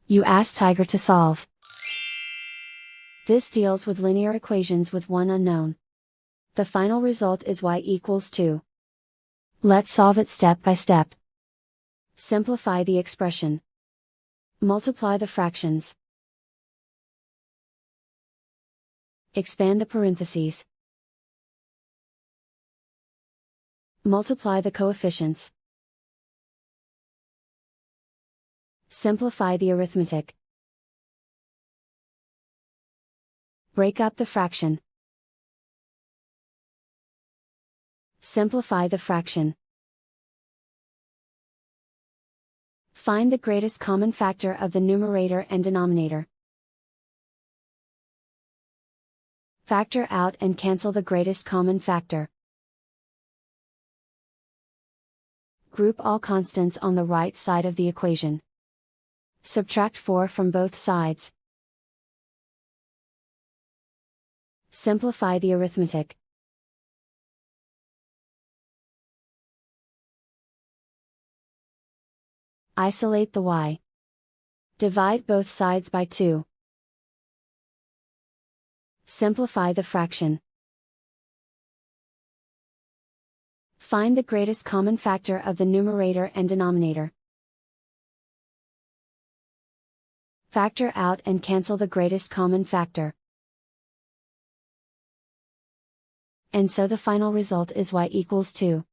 You ask Tiger to solve. This deals with linear equations with one unknown. The final result is y equals 2. Let's solve it step by step. Simplify the expression. Multiply the fractions. Expand the parentheses. Multiply the coefficients. Simplify the arithmetic. Break up the fraction. Simplify the fraction. Find the greatest common factor of the numerator and denominator. Factor out and cancel the greatest common factor. Group all constants on the right side of the equation. Subtract 4 from both sides. Simplify the arithmetic. Isolate the y. Divide both sides by 2. Simplify the fraction. Find the greatest common factor of the numerator and denominator. Factor out and cancel the greatest common factor. And so the final result is y equals 2.